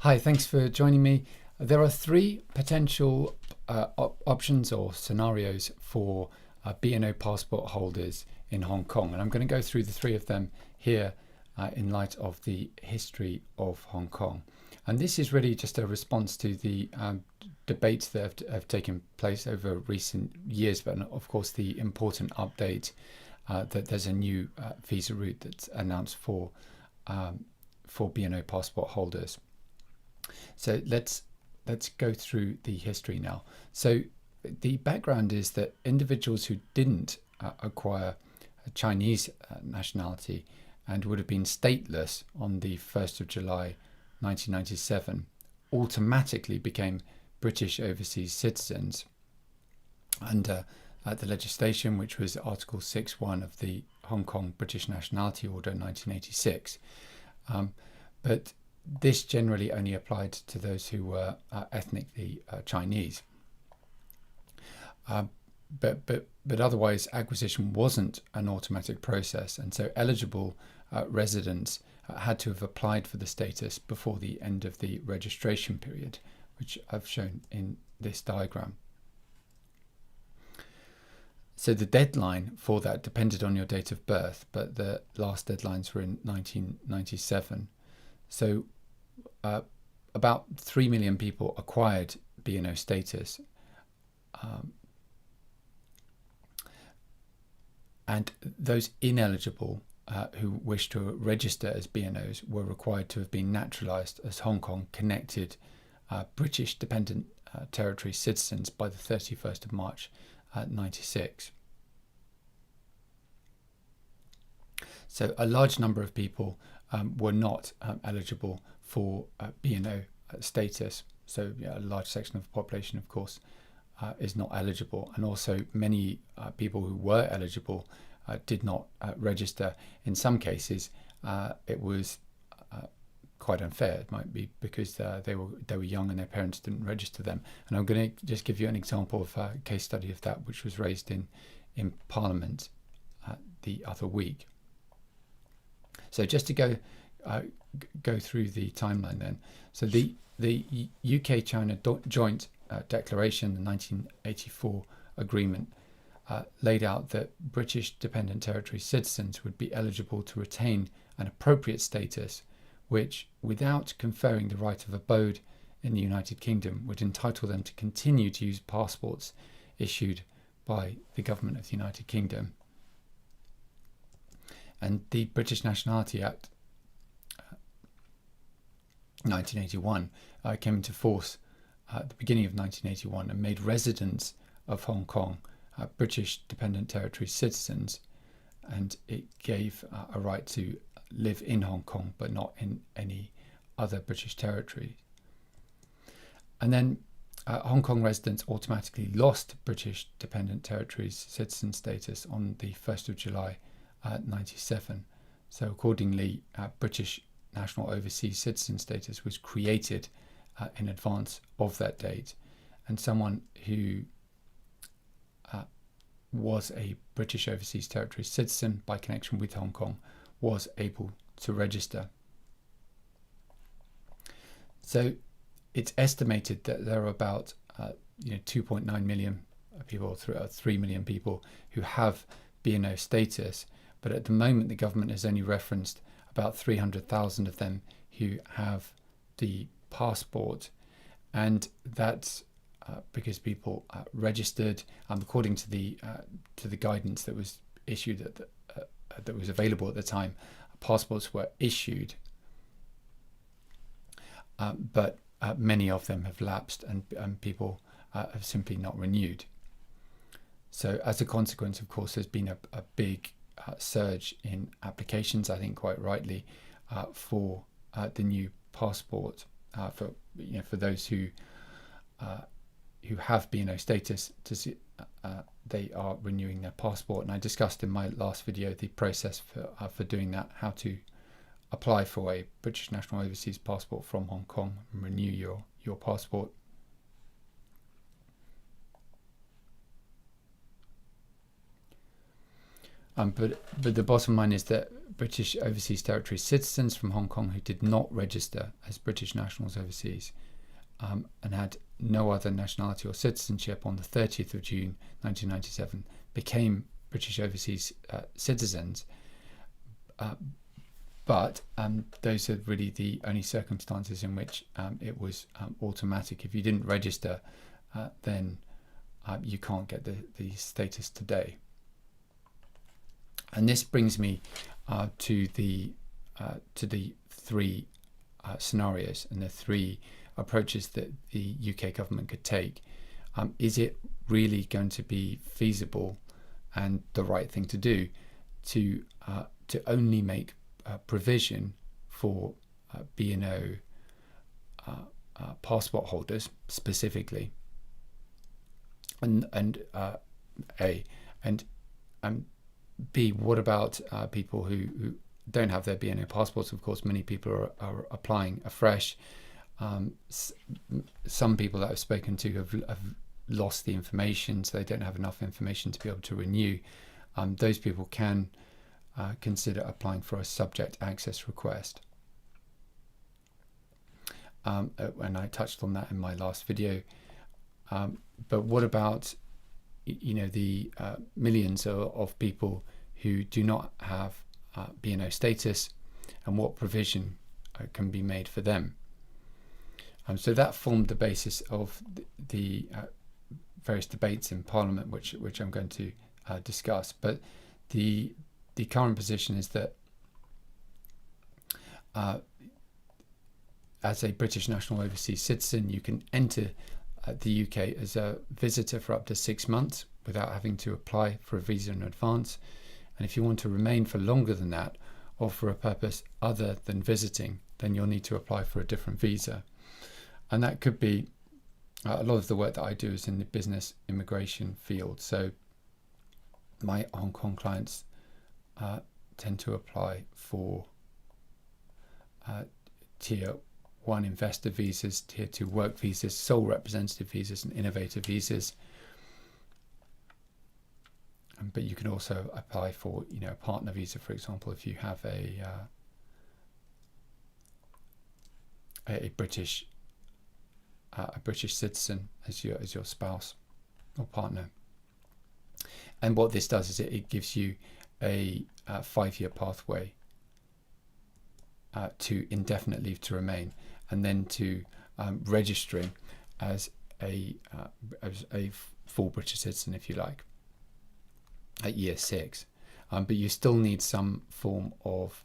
Hi, thanks for joining me. There are three potential options or scenarios for BNO passport holders in Hong Kong, and I'm going to go through the three of them here in light of the history of Hong Kong. And this is really just a response to the debates that have taken place over recent years, but of course the important update that there's a new visa route that's announced for BNO passport holders. So let's go through the history now. So the background is that individuals who didn't acquire a Chinese nationality and would have been stateless on the 1st of July 1997 automatically became British overseas citizens under the legislation, which was Article 6.1 of the Hong Kong British Nationality Order 1986. But this generally only applied to those who were ethnically Chinese. But otherwise, acquisition wasn't an automatic process, and so eligible residents had to have applied for the status before the end of the registration period, which I've shown in this diagram. So the deadline for that depended on your date of birth, but the last deadlines were in 1997. So about 3 million people acquired BNO status, and those ineligible who wished to register as BNOs were required to have been naturalised as Hong Kong connected British dependent territory citizens by the 31st of March 96. So a large number of people were not eligible for BNO status. So a large section of the population, of course, is not eligible. And also many people who were eligible did not register. In some cases, it was quite unfair. It might be because they were young and their parents didn't register them. And I'm going to just give you an example of a case study of that, which was raised in Parliament the other week. So just to go through the timeline then. So the UK-China Joint Declaration, the 1984 agreement, laid out that British dependent territory citizens would be eligible to retain an appropriate status which, without conferring the right of abode in the United Kingdom, would entitle them to continue to use passports issued by the government of the United Kingdom. And the British Nationality Act 1981 came into force at the beginning of 1981 and made residents of Hong Kong British dependent territory citizens, and it gave a right to live in Hong Kong but not in any other British territory. And then Hong Kong residents automatically lost British dependent territories citizen status on the 1st of July 97. So accordingly, British national overseas citizen status was created in advance of that date, and someone who was a British overseas territory citizen by connection with Hong Kong was able to register. So it's estimated that there are about 2.9 million people, 3 million people who have BNO status, but at the moment the government has only referenced about 300,000 of them who have the passport, and that's because people registered according to the guidance that was issued that was available at the time. Passports were issued, but many of them have lapsed, and people have simply not renewed. So as a consequence, of course, there's been a big surge in applications, I think quite rightly, for the new passport for those who have BNO status. They are renewing their passport, and I discussed in my last video the process for doing that, how to apply for a British national overseas passport from Hong Kong and renew your passport. But the bottom line is that British Overseas Territory citizens from Hong Kong who did not register as British nationals overseas and had no other nationality or citizenship on the 30th of June 1997 became British overseas citizens. But those are really the only circumstances in which it was automatic. If you didn't register, then you can't get the status today. And this brings me to the three scenarios and the three approaches that the UK government could take. Is it really going to be feasible and the right thing to do to only make provision for BNO passport holders specifically, and B, what about people who don't have their BNO passports? Of course, many people are applying afresh. Some people that I've spoken to have lost the information, so they don't have enough information to be able to renew. Those people can consider applying for a subject access request. And I touched on that in my last video. But what about the millions of people who do not have BNO status, and what provision can be made for them? So that formed the basis of the various debates in Parliament, which I'm going to discuss. But the current position is that as a British national overseas citizen, you can enter the UK as a visitor for up to 6 months without having to apply for a visa in advance. And if you want to remain for longer than that, or for a purpose other than visiting, then you'll need to apply for a different visa. And that could be a lot of the work that I do is in the business immigration field. So my Hong Kong clients tend to apply for tier 1 investor visas, tier 2 work visas, sole representative visas, and innovator visas. But you can also apply for, a partner visa, for example, if you have a British citizen as your spouse or partner. And what this does is it gives you a 5-year pathway to indefinite leave to remain, and then to registering as a full British citizen, if you like, at year 6. But you still need some form of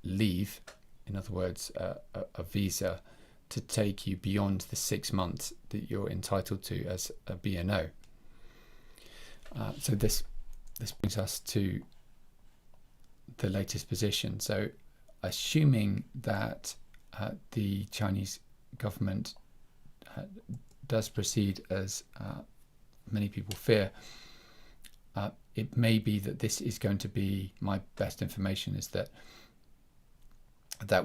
leave, in other words, a visa, to take you beyond the 6 months that you're entitled to as a BNO. So this brings us to the latest position. So assuming that the Chinese government does proceed as many people fear, it may be that this is going to be, my best information is that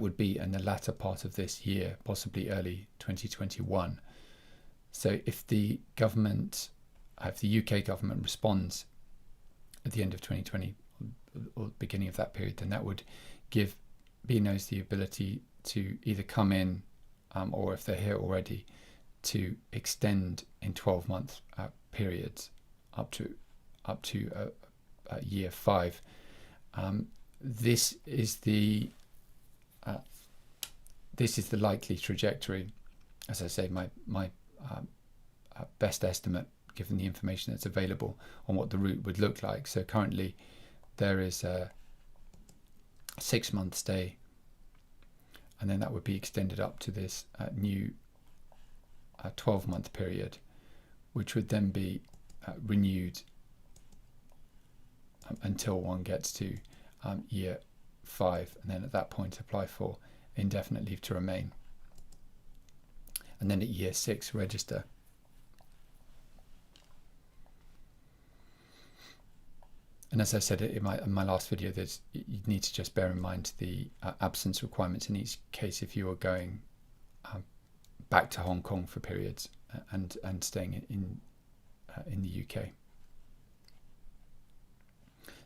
would be in the latter part of this year, possibly early 2021. So if the UK government responds at the end of 2020 or beginning of that period, then that would give BNOs the ability to either come in, or if they're here already, to extend in 12-month periods up to year 5. This is the likely trajectory. As I say, my best estimate, given the information that's available, on what the route would look like. So currently there is a 6-month stay, and then that would be extended up to this new 12-month period, which would then be renewed until one gets to year 5, and then at that point apply for indefinite leave to remain, and then at year 6 register. And as I said in my last video, you need to just bear in mind the absence requirements in each case if you are going back to Hong Kong for periods and staying in the UK.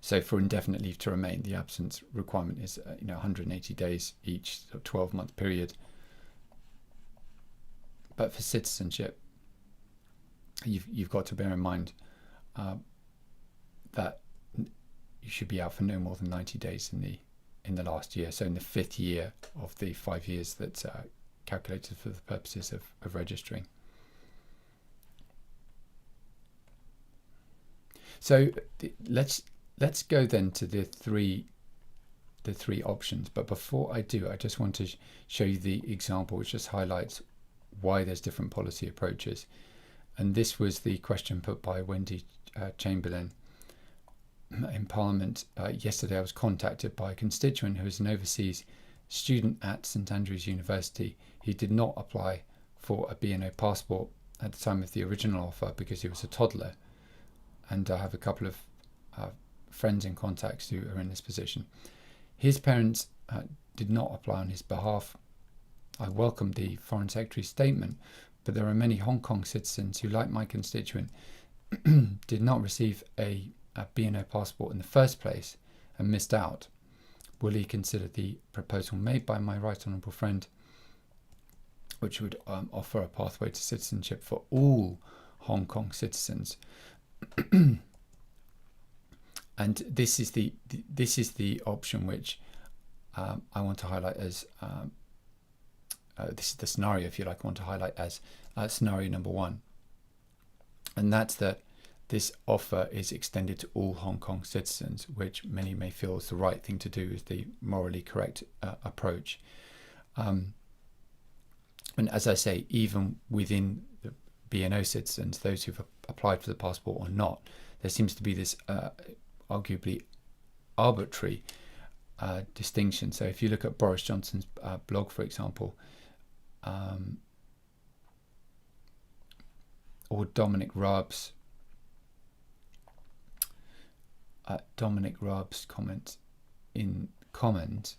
So for indefinite leave to remain, the absence requirement is 180 days each, so 12-month period. But for citizenship, you've got to bear in mind that you should be out for no more than 90 days in the last year. So in the 5th year of the 5 years that's calculated for the purposes of registering. So let's go then to the three options. But before I do, I just want to show you the example, which just highlights why there's different policy approaches. And this was the question put by Wendy Chamberlain in Parliament. Yesterday I was contacted by a constituent who is an overseas student at St Andrews University. He did not apply for a BNO passport at the time of the original offer because he was a toddler. And I have a couple of friends and contacts who are in this position. His parents did not apply on his behalf. I welcome the Foreign Secretary's statement, but there are many Hong Kong citizens who, like my constituent, did not receive a BNO passport in the first place and missed out. Will he consider the proposal made by my right honourable friend, which would offer a pathway to citizenship for all Hong Kong citizens? And this is the option which I want to highlight as this is the scenario, if you like, I want to highlight as scenario number 1, and that's that this offer is extended to all Hong Kong citizens, which many may feel is the right thing to do, is the morally correct approach. And as I say, even within the BNO citizens, those who've applied for the passport or not, there seems to be this arguably arbitrary distinction. So if you look at Boris Johnson's blog, for example, or Dominic Raab's comment in Commons,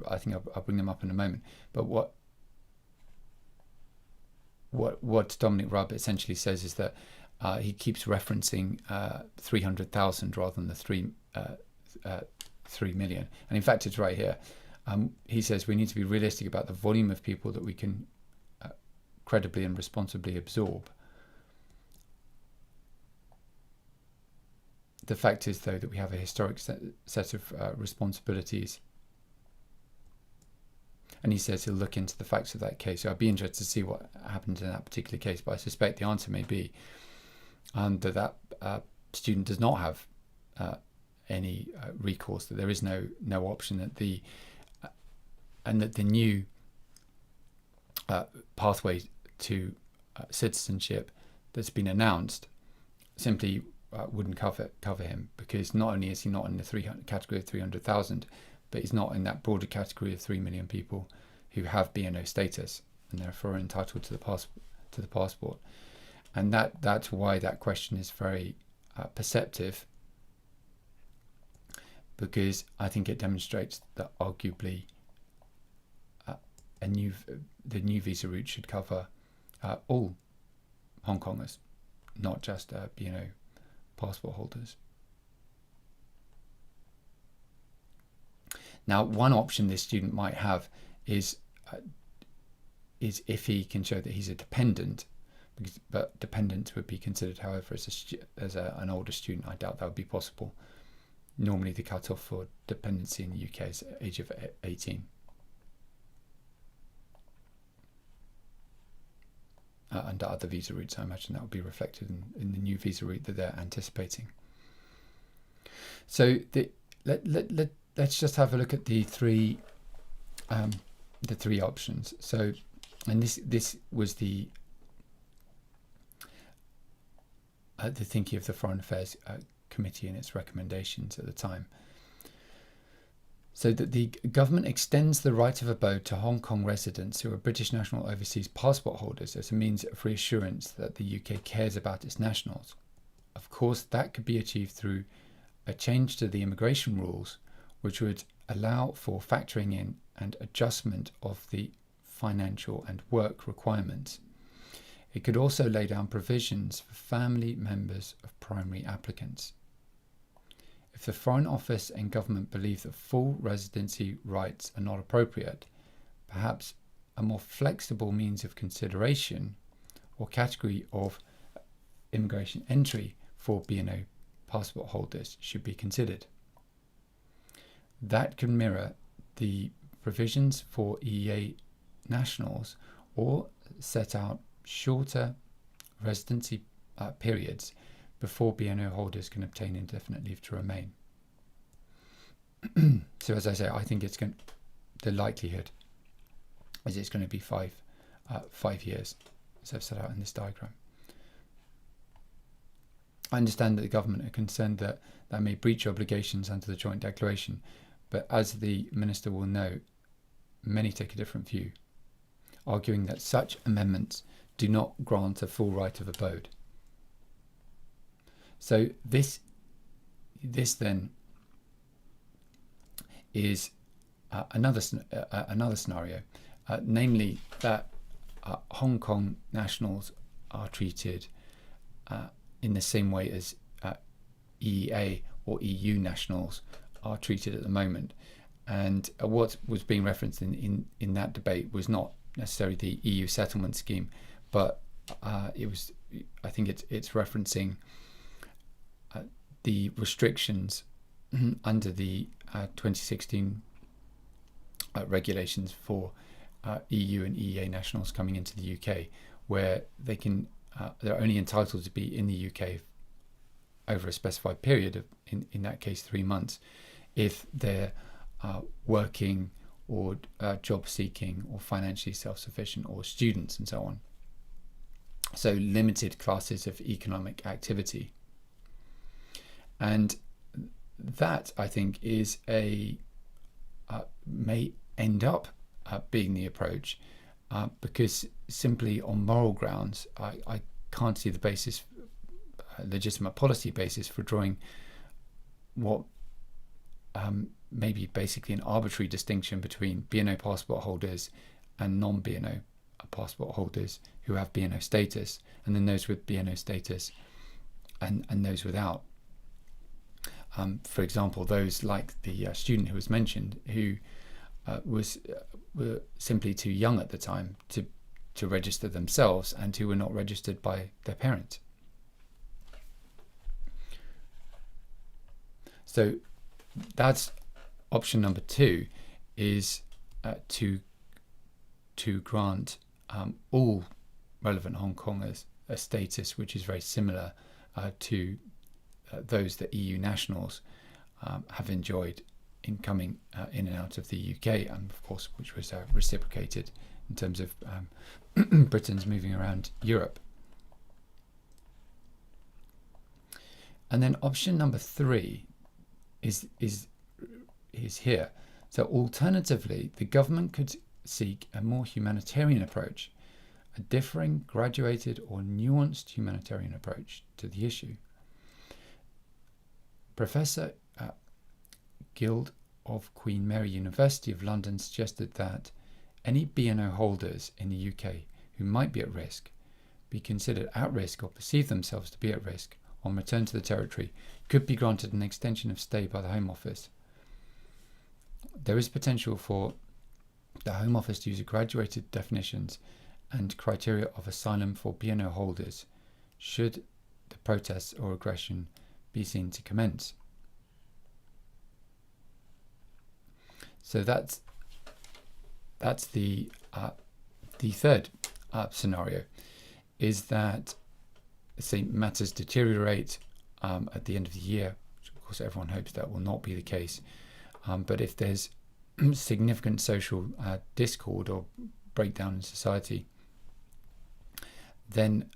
I think I'll bring them up in a moment. But what Dominic Raab essentially says is that he keeps referencing 300,000 rather than the 3 million. And in fact, it's right here. He says we need to be realistic about the volume of people that we can credibly and responsibly absorb. The fact is, though, that we have a historic set of responsibilities. And he says he'll look into the facts of that case. So I'd be interested to see what happened in that particular case. But I suspect the answer may be that student does not have any recourse, that there is no option, that the new pathway to citizenship that's been announced simply wouldn't cover him, because not only is he not in the category of 300,000, but he's not in that broader category of 3 million people who have BNO status and therefore are entitled to the passport. And that's why that question is very perceptive, because I think it demonstrates that arguably the new visa route should cover all Hong Kongers, not just BNO passport holders. Now, one option this student might have is if he can show that he's a dependent, but dependent would be considered, however, as an older student. I doubt that would be possible. Normally, the cut-off for dependency in the UK is age of 18. Under other visa routes, I imagine that would be reflected in the new visa route that they're anticipating. So let's just have a look at the three options. So, and this was the thinking of the Foreign Affairs Committee and its recommendations at the time. So that the government extends the right of abode to Hong Kong residents who are British national overseas passport holders as a means of reassurance that the UK cares about its nationals. Of course, that could be achieved through a change to the immigration rules, which would allow for factoring in and adjustment of the financial and work requirements. It could also lay down provisions for family members of primary applicants. If the Foreign Office and government believe that full residency rights are not appropriate, perhaps a more flexible means of consideration or category of immigration entry for BNO passport holders should be considered. That could mirror the provisions for EEA nationals or set out shorter residency periods before BNO holders can obtain indefinite leave to remain. So as I say, I think the likelihood is it's going to be 5 years, as I've set out in this diagram. I understand that the government are concerned that that may breach obligations under the Joint Declaration, but as the Minister will know, many take a different view, arguing that such amendments do not grant a full right of abode. So this then is another scenario, namely that Hong Kong nationals are treated in the same way as EEA or EU nationals are treated at the moment. And what was being referenced in that debate was not necessarily the EU settlement scheme, but it was, I think it's referencing the restrictions under the 2016 regulations for EU and EEA nationals coming into the UK, where they're only entitled to be in the UK over a specified period of, in that case, 3 months, if they're working or job seeking or financially self-sufficient or students and so on. So limited classes of economic activity. And that, I think, is may end up being the approach, because simply on moral grounds, I can't see the basis, legitimate policy basis for drawing what may be basically an arbitrary distinction between BNO passport holders and non-BNO passport holders who have BNO status, and then those with BNO status and those without. For example, those like the student who was mentioned, who were simply too young at the time to register themselves and who were not registered by their parents. So that's option number 2, is to grant all relevant Hong Kongers a status which is very similar to those that EU nationals have enjoyed in coming in and out of the UK, and of course which was reciprocated in terms of Britons moving around Europe. And then option number 3 is here. So alternatively, the government could seek a more humanitarian approach, a differing, graduated or nuanced humanitarian approach to the issue. Professor Guild of Queen Mary University of London suggested that any BNO holders in the UK who might be at risk, be considered at risk or perceive themselves to be at risk on return to the territory, could be granted an extension of stay by the Home Office. There is potential for the Home Office to use graduated definitions and criteria of asylum for BNO holders should the protests or aggression be seen to commence. So that's the third scenario, is that, say, matters deteriorate at the end of the year, which of course everyone hopes that will not be the case, but if there's significant social discord or breakdown in society, then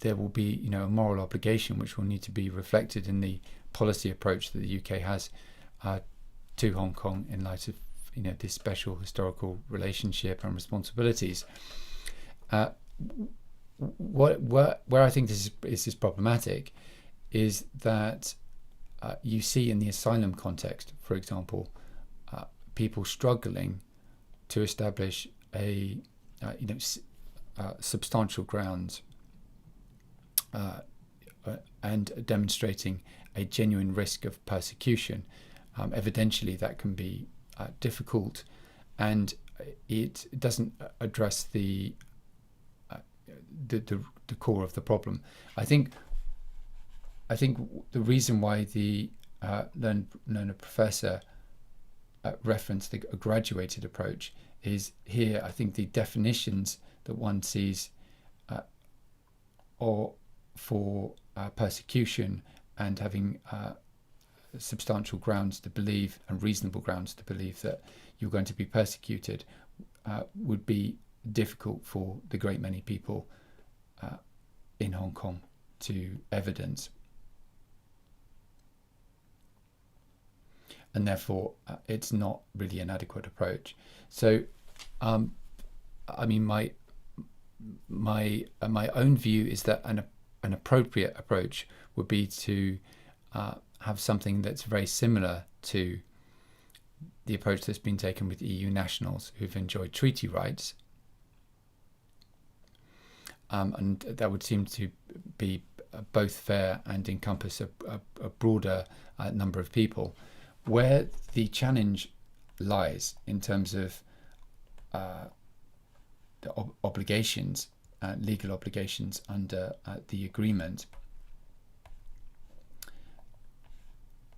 there will be, a moral obligation which will need to be reflected in the policy approach that the UK has to Hong Kong in light of, this special historical relationship and responsibilities. Where I think this is problematic is that you see in the asylum context, for example, people struggling to establish substantial grounds and demonstrating a genuine risk of persecution. Evidentially, that can be difficult, and it doesn't address the core of the problem. I think the reason why the learned professor referenced a graduated approach is here. I think the definitions that one sees or for persecution and having substantial grounds to believe and reasonable grounds to believe that you're going to be persecuted would be difficult for the great many people in Hong Kong to evidence. And therefore, it's not really an adequate approach. So, I mean, my own view is that an appropriate approach would be to have something that's very similar to the approach that's been taken with EU nationals who've enjoyed treaty rights. And that would seem to be both fair and encompass a broader number of people. Where the challenge lies in terms of the obligations, legal obligations under the agreement,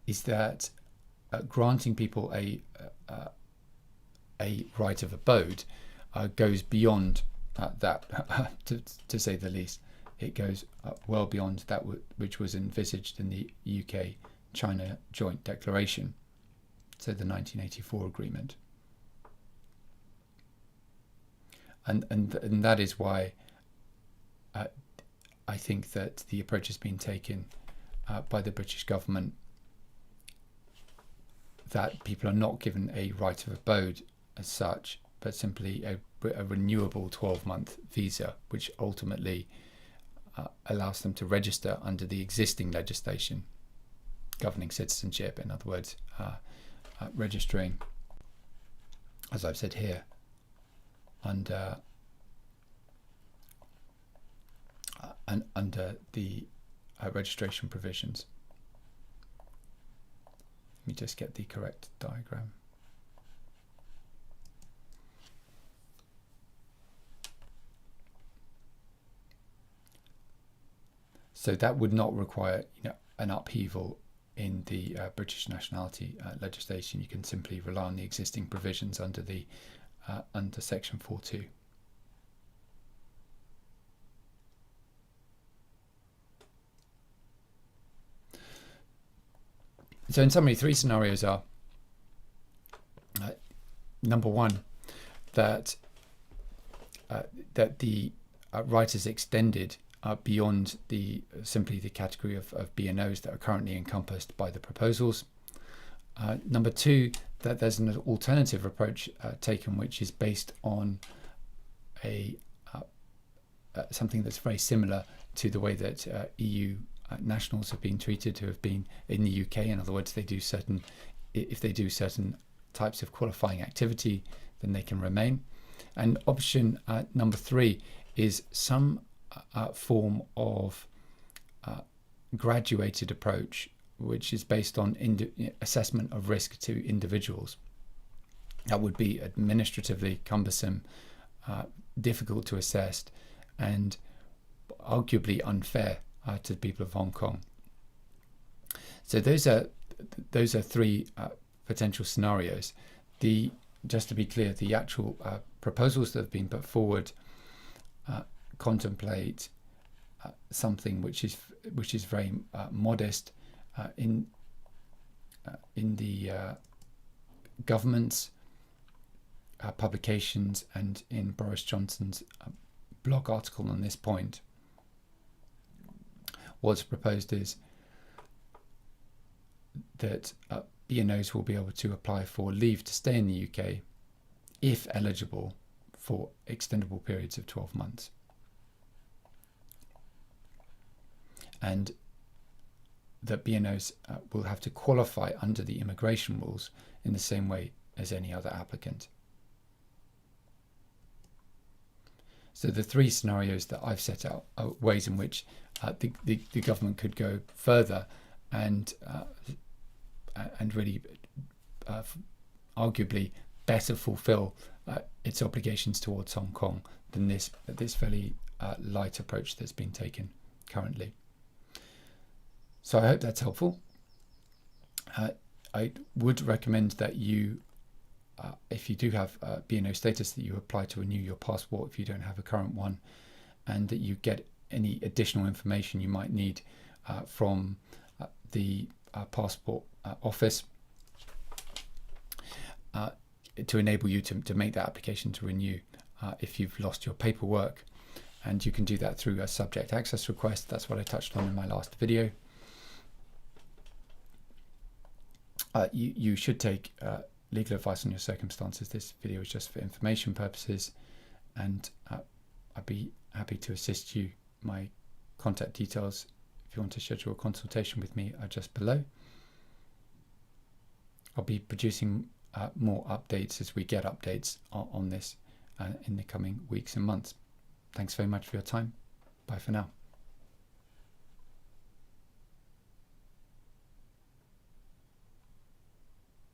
is that granting people a right of abode goes beyond that, to say the least. It goes well beyond that which was envisaged in the UK-China Joint Declaration, so the 1984 agreement. And that is why I think that the approach has been taken by the British government, that people are not given a right of abode as such, but simply a renewable 12-month visa, which ultimately allows them to register under the existing legislation governing citizenship. In other words, registering, as I've said here, under the registration provisions. Let me just get the correct diagram. So that would not require, an upheaval in the British nationality legislation. You can simply rely on the existing provisions under the under Section 4.2. So in summary, three scenarios are: number one, that the right is extended beyond simply the category of BNOs that are currently encompassed by the proposals. Number two, that there's an alternative approach taken, which is based on something that's very similar to the way that EU nationals have been treated who have been in the UK. In other words, if they do certain types of qualifying activity, then they can remain. And option number three is some form of graduated approach, which is based on assessment of risk to individuals. That would be administratively cumbersome, difficult to assess, and arguably unfair to the people of Hong Kong. So those are three potential scenarios. Just to be clear, the actual proposals that have been put forward contemplate something which is very modest in the government's publications, and in Boris Johnson's blog article on this point. What's proposed is that BNOs will be able to apply for leave to stay in the UK if eligible for extendable periods of 12 months. And that BNOs will have to qualify under the immigration rules in the same way as any other applicant. So the three scenarios that I've set out are ways in which the government could go further and really arguably better fulfill its obligations towards Hong Kong than this fairly light approach that's been taken currently. So I hope that's helpful. I would recommend that you, if you do have BNO status, that you apply to renew your passport if you don't have a current one, and that you get any additional information you might need from the passport office to enable you to make that application to renew if you've lost your paperwork. And you can do that through a subject access request. That's what I touched on in my last video. You should take legal advice on your circumstances. This video is just for information purposes, and I'd be happy to assist you. My contact details, if you want to schedule a consultation with me, are just below. I'll be producing more updates as we get updates on this in the coming weeks and months. Thanks very much for your time. Bye for now.